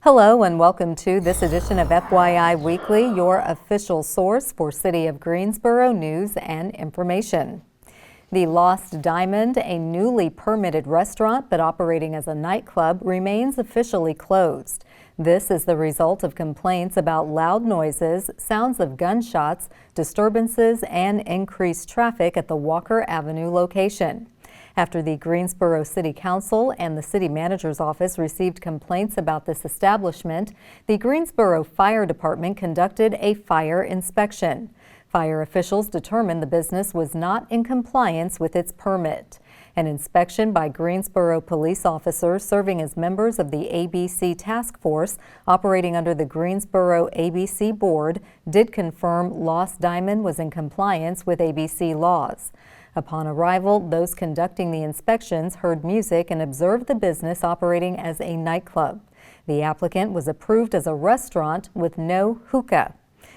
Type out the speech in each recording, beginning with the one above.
Hello and welcome to this edition of FYI Weekly, your official source for City of Greensboro news and information. The Lost Diamond, a newly permitted restaurant but operating as a nightclub, remains officially closed. This is the result of complaints about loud noises, sounds of gunshots, disturbances, and increased traffic at the Walker Avenue location. After the Greensboro City Council and the City Manager's Office received complaints about this establishment, the Greensboro Fire Department conducted a fire inspection. Fire officials determined the business was not in compliance with its permit. An inspection by Greensboro police officers serving as members of the ABC Task Force operating under the Greensboro ABC Board did confirm Lost Diamond was in compliance with ABC laws. Upon arrival, those conducting the inspections heard music and observed the business operating as a nightclub. The applicant was approved as a restaurant with no hookah.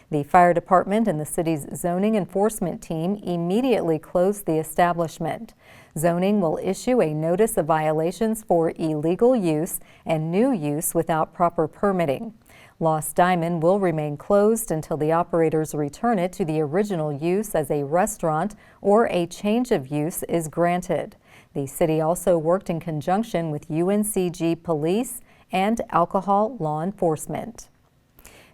The fire department and the city's zoning enforcement team immediately closed the establishment. Zoning will issue a notice of violations for illegal use and new use without proper permitting. Lost Diamond will remain closed until the operators return it to the original use as a restaurant or a change of use is granted. The city also worked in conjunction with UNCG Police and Alcohol Law Enforcement.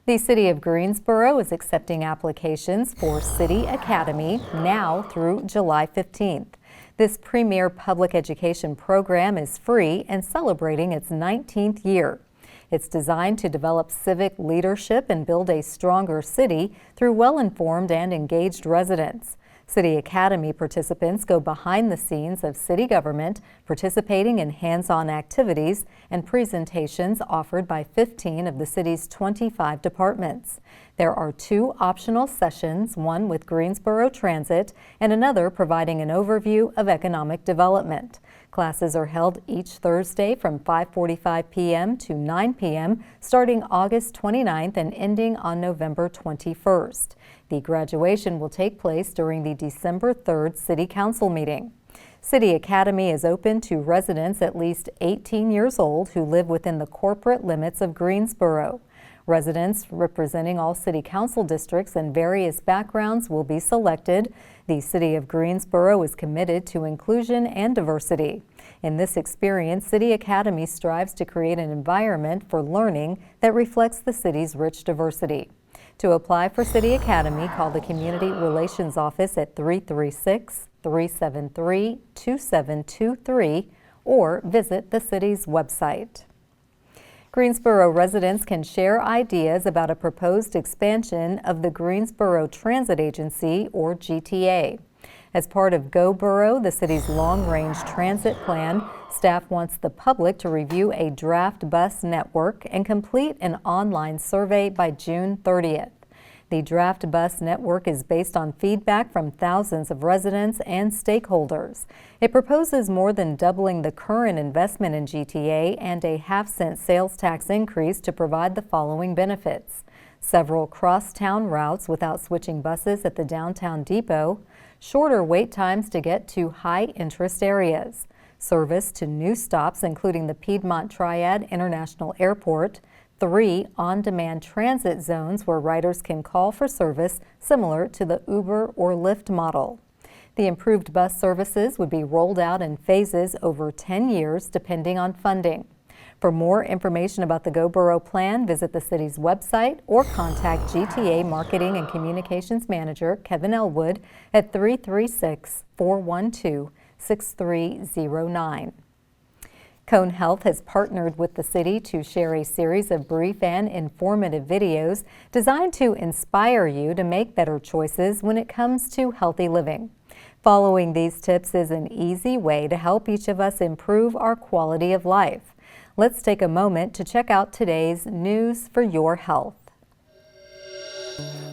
The City of Greensboro is accepting applications for City Academy now through July 15th. This premier public education program is free and celebrating its 19th year. It's designed to develop civic leadership and build a stronger city through well-informed and engaged residents. City Academy participants go behind the scenes of city government, participating in hands-on activities and presentations offered by 15 of the city's 25 departments. There are 2 optional sessions, one with Greensboro Transit and another providing an overview of economic development. Classes are held each Thursday from 5:45 p.m. to 9 p.m. starting August 29th and ending on November 21st. The graduation will take place during the December 3rd City Council meeting. City Academy is open to residents at least 18 years old who live within the corporate limits of Greensboro. Residents representing all city council districts and various backgrounds will be selected. The City of Greensboro is committed to inclusion and diversity. In this experience, City Academy strives to create an environment for learning that reflects the city's rich diversity. To apply for City Academy, call the Community Relations Office at 336-373-2723 or visit the city's website. Greensboro residents can share ideas about a proposed expansion of the Greensboro Transit Agency, or GTA. As part of Go Borough, the city's long-range transit plan, staff wants the public to review a draft bus network and complete an online survey by June 30th. The draft bus network is based on feedback from thousands of residents and stakeholders. It proposes more than doubling the current investment in GTA and a half-cent sales tax increase to provide the following benefits: several cross-town routes without switching buses at the downtown depot, shorter wait times to get to high-interest areas, service to new stops including the Piedmont Triad International Airport, 3 on-demand transit zones where riders can call for service similar to the Uber or Lyft model. The improved bus services would be rolled out in phases over 10 years depending on funding. For more information about the Go Borough plan, visit the city's website or contact GTA Marketing and Communications Manager Kevin Elwood at 336-412-6309. Cone Health has partnered with the city to share a series of brief and informative videos designed to inspire you to make better choices when it comes to healthy living. Following these tips is an easy way to help each of us improve our quality of life. Let's take a moment to check out today's News for Your Health.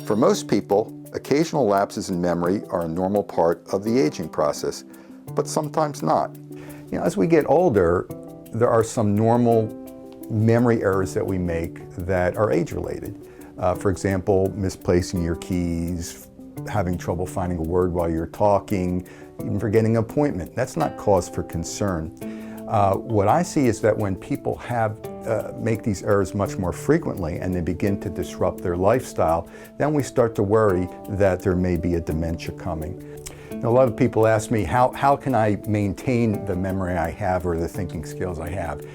For most people, occasional lapses in memory are a normal part of the aging process, but sometimes not. As we get older, there are some normal memory errors that we make that are age-related. For example, misplacing your keys, having trouble finding a word while you're talking, even forgetting an appointment. That's not cause for concern. What I see is that when people make these errors much more frequently and they begin to disrupt their lifestyle, then we start to worry that there may be a dementia coming. Now, a lot of people ask me, how can I maintain the memory I have or the thinking skills I have?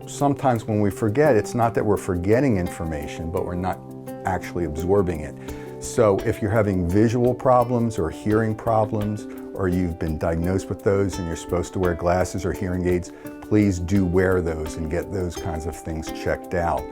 Sometimes when we forget, it's not that we're forgetting information, but we're not actually absorbing it. So if you're having visual problems or hearing problems, or you've been diagnosed with those and you're supposed to wear glasses or hearing aids, please do wear those and get those kinds of things checked out.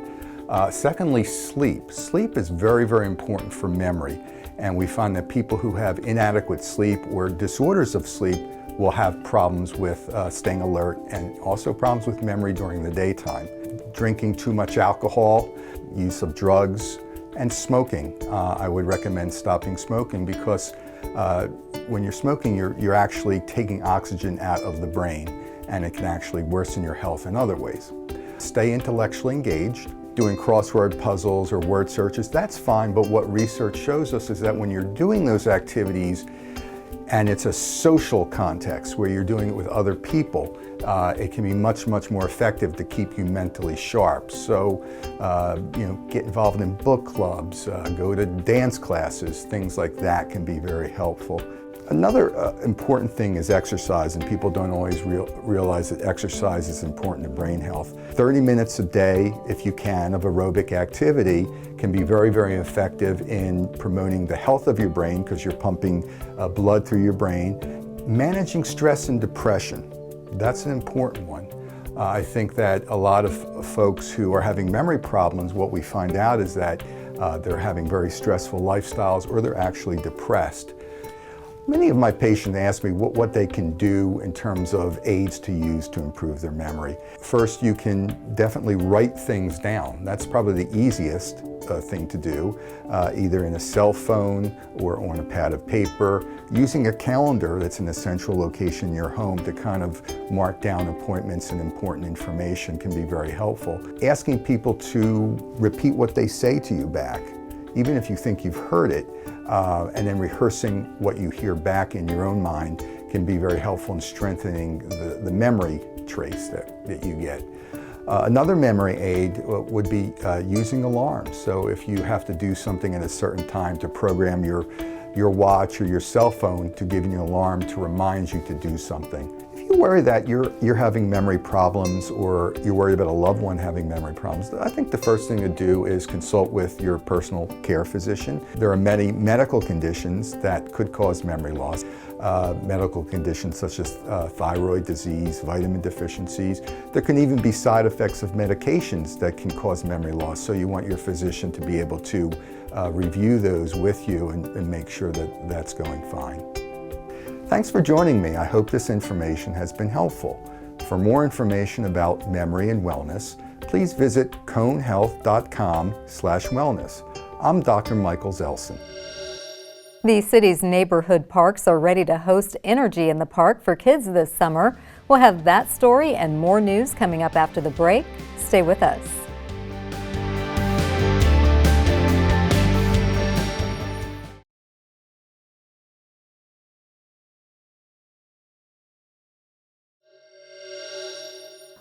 Secondly, sleep. Sleep is very, very important for memory. And we find that people who have inadequate sleep or disorders of sleep will have problems with staying alert and also problems with memory during the daytime. Drinking too much alcohol, use of drugs, and smoking. I would recommend stopping smoking because when you're smoking, you're actually taking oxygen out of the brain, and it can actually worsen your health in other ways. Stay intellectually engaged. Doing crossword puzzles or word searches, that's fine, but what research shows us is that when you're doing those activities and it's a social context where you're doing it with other people, it can be much, much more effective to keep you mentally sharp. So, get involved in book clubs, go to dance classes, things like that can be very helpful. Another important thing is exercise, and people don't always realize that exercise is important to brain health. 30 minutes a day, if you can, of aerobic activity can be very, very effective in promoting the health of your brain because you're pumping blood through your brain. Managing stress and depression, that's an important one. I think that a lot of folks who are having memory problems, what we find out is that they're having very stressful lifestyles or they're actually depressed. Many of my patients ask me what they can do in terms of aids to use to improve their memory. First, you can definitely write things down. That's probably the easiest thing to do, either in a cell phone or on a pad of paper. Using a calendar that's in a central location in your home to kind of mark down appointments and important information can be very helpful. Asking people to repeat what they say to you back, even if you think you've heard it, and then rehearsing what you hear back in your own mind can be very helpful in strengthening the memory trace that you get. Another memory aid would be using alarms. So if you have to do something at a certain time to program your watch or your cell phone to give you an alarm to remind you to do something. If you worry that you're having memory problems or you're worried about a loved one having memory problems, I think the first thing to do is consult with your personal care physician. There are many medical conditions that could cause memory loss. Medical conditions such as thyroid disease, vitamin deficiencies. There can even be side effects of medications that can cause memory loss, so you want your physician to be able to review those with you and make sure that that's going fine. Thanks for joining me. I hope this information has been helpful. For more information about memory and wellness, please visit conehealth.com/wellness. I'm Dr. Michael Zelson. The city's neighborhood parks are ready to host Energy in the Park for kids this summer. We'll have that story and more news coming up after the break. Stay with us.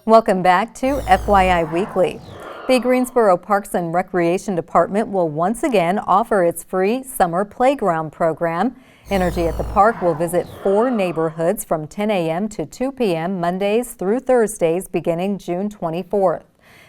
Welcome back to FYI Weekly. The Greensboro Parks and Recreation Department will once again offer its free summer playground program. Energy at the Park will visit 4 neighborhoods from 10 a.m. to 2 p.m. Mondays through Thursdays beginning June 24th.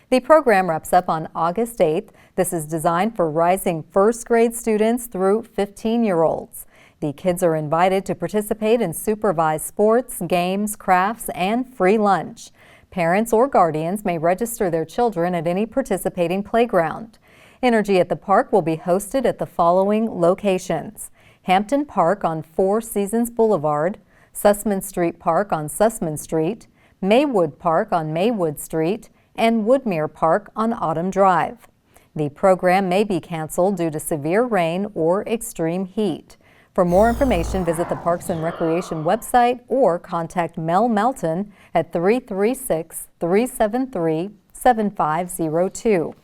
The program wraps up on August 8th. This is designed for rising first grade students through 15-year-olds. The kids are invited to participate in supervised sports, games, crafts, and free lunch. Parents or guardians may register their children at any participating playground. Energy at the Park will be hosted at the following locations: Hampton Park on 4 Seasons Boulevard, Sussman Street Park on Sussman Street, Maywood Park on Maywood Street, and Woodmere Park on Autumn Drive. The program may be canceled due to severe rain or extreme heat. For more information, visit the Parks and Recreation website or contact Mel Melton at 336-373-7502.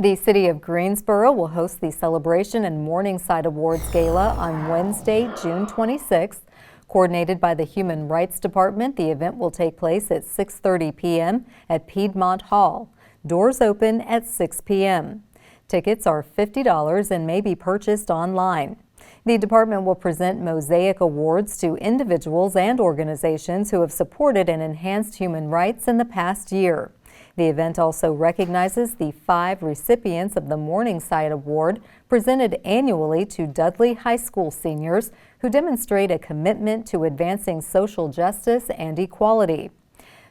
The City of Greensboro will host the Celebration and Morningside Awards Gala on Wednesday, June 26th. Coordinated by the Human Rights Department, the event will take place at 6:30 p.m. at Piedmont Hall. Doors open at 6 p.m. Tickets are $50 and may be purchased online. The department will present Mosaic Awards to individuals and organizations who have supported and enhanced human rights in the past year. The event also recognizes the 5 recipients of the Morningside Award presented annually to Dudley High School seniors who demonstrate a commitment to advancing social justice and equality.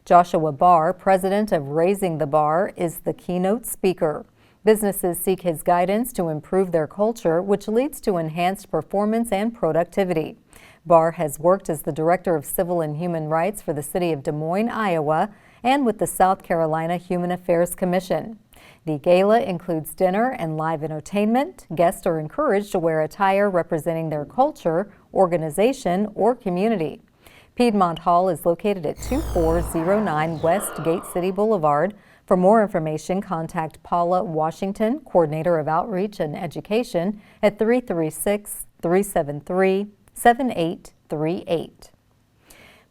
Joshua Barr, president of Raising the Bar, is the keynote speaker. Businesses seek his guidance to improve their culture, which leads to enhanced performance and productivity. Barr has worked as the Director of Civil and Human Rights for the City of Des Moines, Iowa, and with the South Carolina Human Affairs Commission. The gala includes dinner and live entertainment. Guests are encouraged to wear attire representing their culture, organization, or community. Piedmont Hall is located at 2409 West Gate City Boulevard. For more information, contact Paula Washington, Coordinator of Outreach and Education, at 336-373-7838.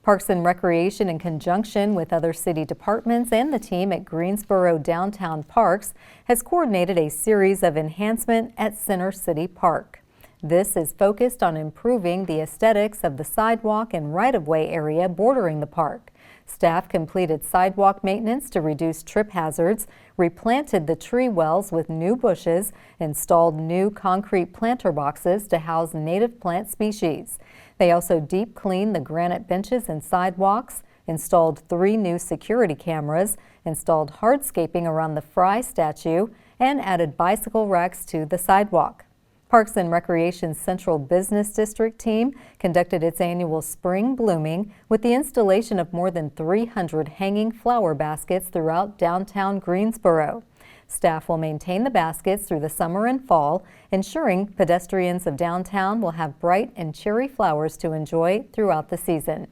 Parks and Recreation, in conjunction with other city departments and the team at Greensboro Downtown Parks, has coordinated a series of enhancements at Center City Park. This is focused on improving the aesthetics of the sidewalk and right-of-way area bordering the park. Staff completed sidewalk maintenance to reduce trip hazards, replanted the tree wells with new bushes, installed new concrete planter boxes to house native plant species. They also deep cleaned the granite benches and sidewalks, installed 3 new security cameras, installed hardscaping around the Fry statue, and added bicycle racks to the sidewalk. Parks and Recreation Central Business District team conducted its annual spring blooming with the installation of more than 300 hanging flower baskets throughout downtown Greensboro. Staff will maintain the baskets through the summer and fall, ensuring pedestrians of downtown will have bright and cherry flowers to enjoy throughout the season.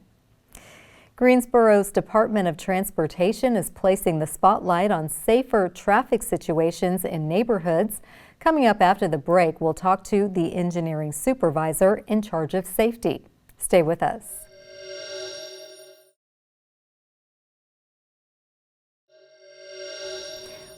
Greensboro's Department of Transportation is placing the spotlight on safer traffic situations in neighborhoods. Coming up after the break, we'll talk to the engineering supervisor in charge of safety. Stay with us.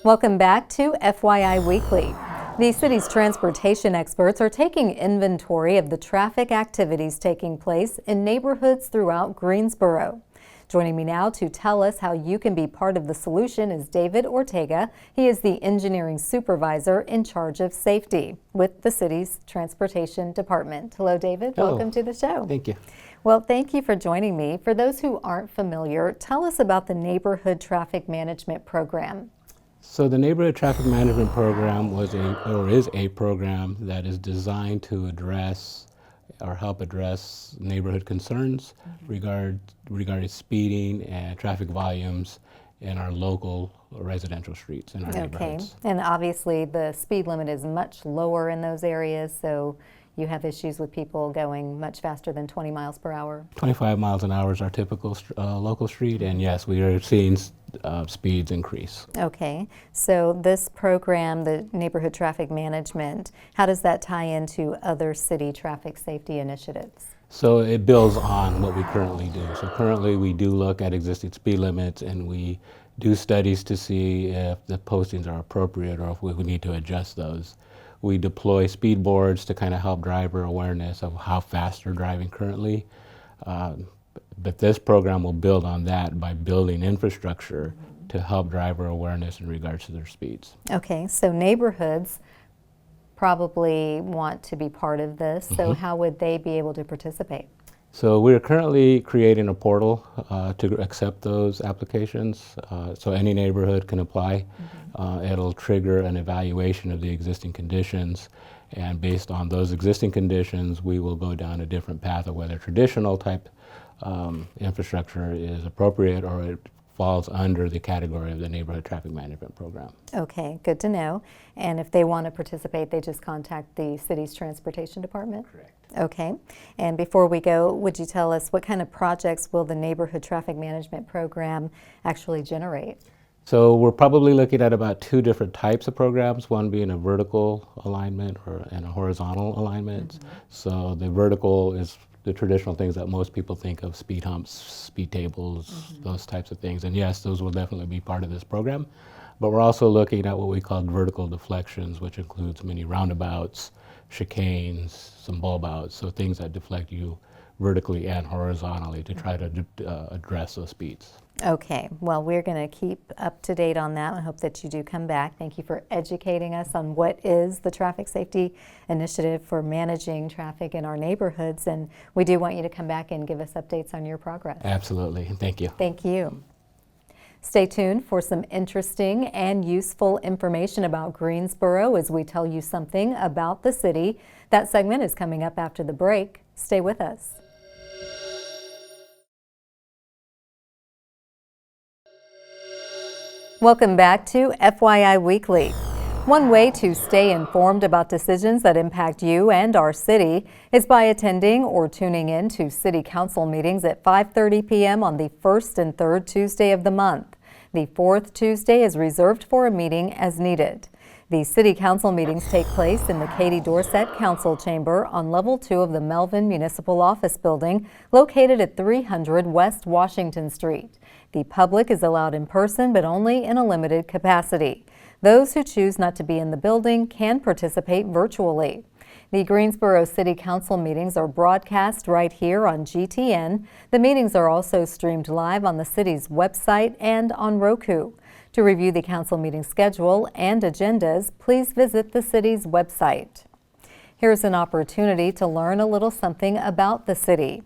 Welcome back to FYI Weekly. The city's transportation experts are taking inventory of the traffic activities taking place in neighborhoods throughout Greensboro. Joining me now to tell us how you can be part of the solution is David Ortega. He is the engineering supervisor in charge of safety with the city's transportation department. Hello, David. Hello. Welcome to the show. Thank you. Well, thank you for joining me. For those who aren't familiar, tell us about the Neighborhood Traffic Management Program. So the Neighborhood Traffic Management Program is a program that is designed to address or help address neighborhood concerns regarding speeding and traffic volumes in our local residential streets in our neighborhoods. And obviously the speed limit is much lower in those areas, so you have issues with people going much faster than 20 miles per hour. 25 miles an hour is our typical local street, and yes, we are seeing speeds increase. Okay, so this program, the Neighborhood Traffic Management, how does that tie into other city traffic safety initiatives? So it builds on what we currently do. So currently we do look at existing speed limits, and we do studies to see if the postings are appropriate or if we need to adjust those. We deploy speed boards to kind of help driver awareness of how fast they're driving currently. But this program will build on that by building infrastructure to help driver awareness in regards to their speeds. Okay, so neighborhoods probably want to be part of this, so how would they be able to participate? So we're currently creating a portal to accept those applications, so any neighborhood can apply. It'll trigger an evaluation of the existing conditions, and based on those existing conditions, we will go down a different path of whether traditional type infrastructure is appropriate or it falls under the category of the Neighborhood Traffic Management Program. Okay, good to know. And if they want to participate, they just contact the city's transportation department? Correct. Okay. And before we go, would you tell us what kind of projects will the Neighborhood Traffic Management Program actually generate? So we're probably looking at about 2 different types of programs, one being a vertical alignment and a horizontal alignment. So the vertical is the traditional things that most people think of: speed humps, speed tables, those types of things. And yes, those will definitely be part of this program. But we're also looking at what we call vertical deflections, which includes many roundabouts, chicanes, some bulb outs, so things that deflect you vertically and horizontally to try to address those speeds. Okay, well, we're going to keep up to date on that. I hope that you do come back. Thank you for educating us on what is the Traffic Safety Initiative for managing traffic in our neighborhoods. And we do want you to come back and give us updates on your progress. Absolutely. Thank you. Thank you. Stay tuned for some interesting and useful information about Greensboro as we tell you something about the city. That segment is coming up after the break. Stay with us. Welcome back to FYI Weekly. One way to stay informed about decisions that impact you and our city is by attending or tuning in to City Council meetings at 5:30 p.m. on the first and third Tuesday of the month. The fourth Tuesday is reserved for a meeting as needed. The City Council meetings take place in the Katie Dorset Council Chamber on Level 2 of the Melvin Municipal Office Building, located at 300 West Washington Street. The public is allowed in person, but only in a limited capacity. Those who choose not to be in the building can participate virtually. The Greensboro City Council meetings are broadcast right here on GTN. The meetings are also streamed live on the city's website and on Roku. To review the council meeting schedule and agendas, please visit the city's website. Here's an opportunity to learn a little something about the city.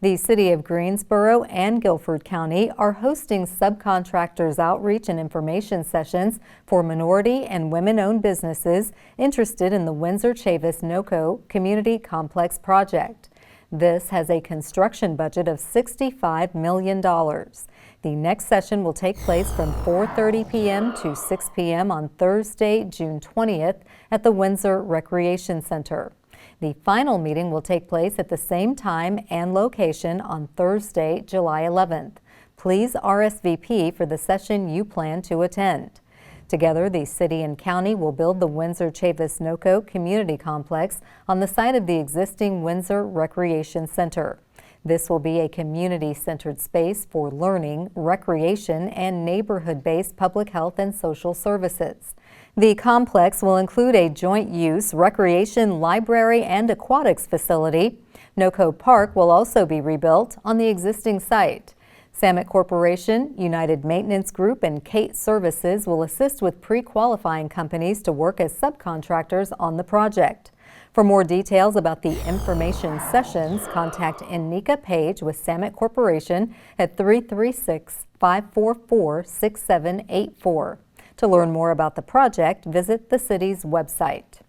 The City of Greensboro and Guilford County are hosting subcontractors outreach and information sessions for minority and women-owned businesses interested in the Windsor-Chavis NOCO Community Complex project. This has a construction budget of $65 million. The next session will take place from 4:30 p.m. to 6 p.m. on Thursday, June 20th at the Windsor Recreation Center. The final meeting will take place at the same time and location on Thursday, July 11th. Please RSVP for the session you plan to attend. Together, the city and county will build the Windsor-Chavis NOCO Community Complex on the site of the existing Windsor Recreation Center. This will be a community-centered space for learning, recreation, and neighborhood-based public health and social services. The complex will include a joint-use recreation, library, and aquatics facility. NOCO Park will also be rebuilt on the existing site. Samet Corporation, United Maintenance Group, and Kate Services will assist with pre-qualifying companies to work as subcontractors on the project. For more details about the information sessions, contact Anika Page with Samet Corporation at 336-544-6784. To learn more about the project, visit the city's website.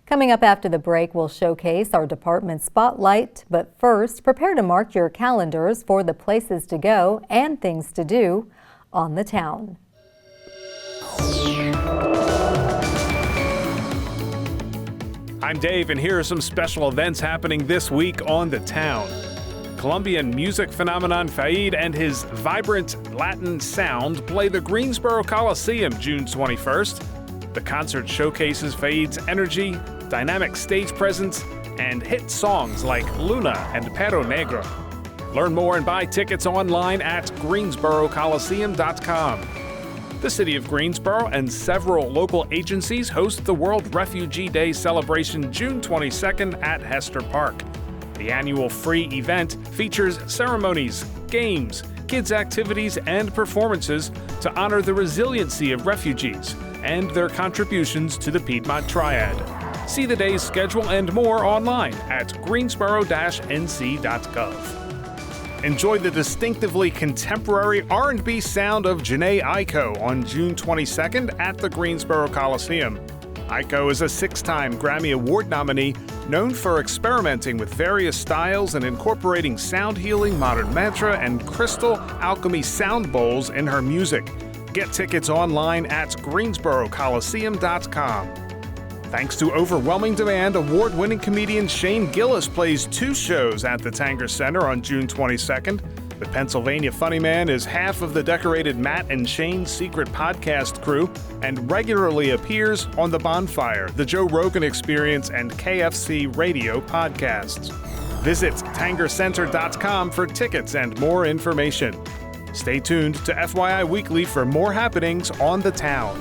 Coming up after the break, we'll showcase our department spotlight, but first, prepare to mark your calendars for the places to go and things to do on the town. I'm Dave, and here are some special events happening this week on the town. Colombian music phenomenon Faid and his vibrant Latin sound play the Greensboro Coliseum June 21st. The concert showcases Faid's energy, dynamic stage presence, and hit songs like Luna and Perro Negro. Learn more and buy tickets online at greensborocoliseum.com. The City of Greensboro and several local agencies host the World Refugee Day celebration June 22nd at Hester Park. The annual free event features ceremonies, games, kids' activities, and performances to honor the resiliency of refugees and their contributions to the Piedmont Triad. See the day's schedule and more online at greensboro-nc.gov. Enjoy the distinctively contemporary R&B sound of Jhené Aiko on June 22nd at the Greensboro Coliseum. Aiko is a 6-time Grammy Award nominee known for experimenting with various styles and incorporating sound healing, modern mantra, and crystal alchemy sound bowls in her music. Get tickets online at GreensboroColiseum.com. Thanks to overwhelming demand, award-winning comedian Shane Gillis plays 2 shows at the Tanger Center on June 22nd. The Pennsylvania Funny Man is half of the decorated Matt and Shane's Secret podcast crew and regularly appears on The Bonfire, The Joe Rogan Experience, and KFC Radio podcasts. Visit tangercenter.com for tickets and more information. Stay tuned to FYI Weekly for more happenings on the town.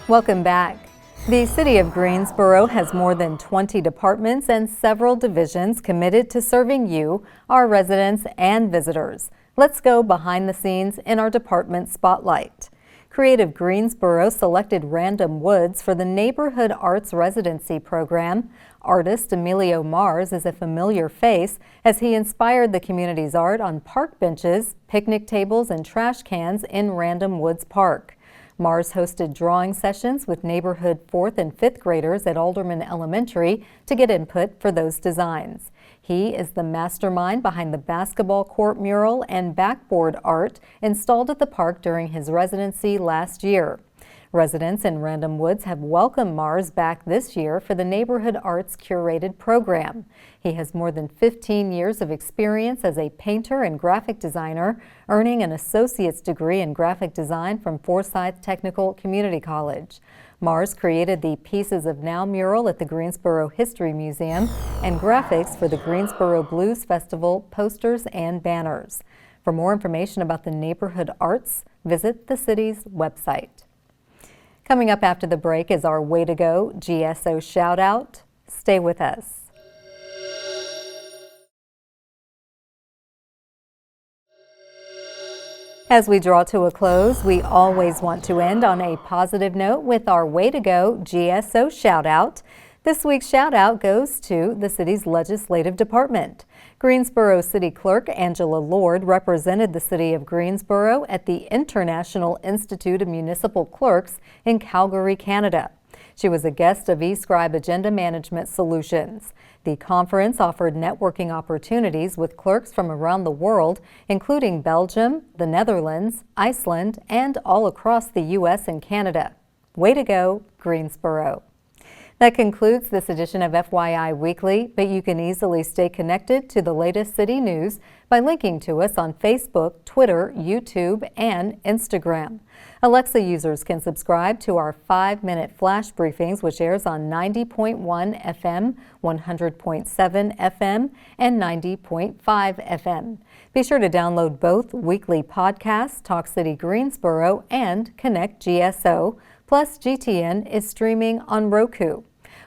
Welcome back. The City of Greensboro has more than 20 departments and several divisions committed to serving you, our residents and visitors. Let's go behind the scenes in our department spotlight. Creative Greensboro selected Random Woods for the Neighborhood Arts Residency Program. Artist Emilio Mars is a familiar face as he inspired the community's art on park benches, picnic tables, and trash cans in Random Woods Park. Mars hosted drawing sessions with neighborhood 4th and 5th graders at Alderman Elementary to get input for those designs. He is the mastermind behind the basketball court mural and backboard art installed at the park during his residency last year. Residents in Random Woods have welcomed Mars back this year for the Neighborhood Arts curated program. He has more than 15 years of experience as a painter and graphic designer, earning an associate's degree in graphic design from Forsyth Technical Community College. Mars created the Pieces of Now mural at the Greensboro History Museum and graphics for the Greensboro Blues Festival posters and banners. For more information about the neighborhood arts, visit the city's website. Coming up after the break is our Way to Go GSO shout out. Stay with us. As we draw to a close, we always want to end on a positive note with our Way to Go GSO shout out. This week's shout out goes to the city's legislative department. Greensboro City Clerk Angela Lord represented the city of Greensboro at the International Institute of Municipal Clerks in Calgary, Canada. She was a guest of eScribe Agenda Management Solutions. The conference offered networking opportunities with clerks from around the world, including Belgium, the Netherlands, Iceland, and all across the U.S. and Canada. Way to go, Greensboro. That concludes this edition of FYI Weekly, but you can easily stay connected to the latest city news by linking to us on Facebook, Twitter, YouTube, and Instagram. Alexa users can subscribe to our 5-minute flash briefings, which airs on 90.1 FM, 100.7 FM, and 90.5 FM. Be sure to download both weekly podcasts, Talk City Greensboro and Connect GSO, plus GTN is streaming on Roku.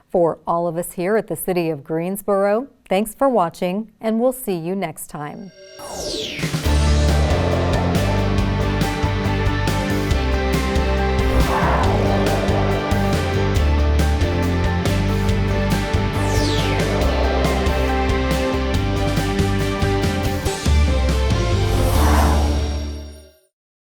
For all of us here at the City of Greensboro, thanks for watching, and we'll see you next time.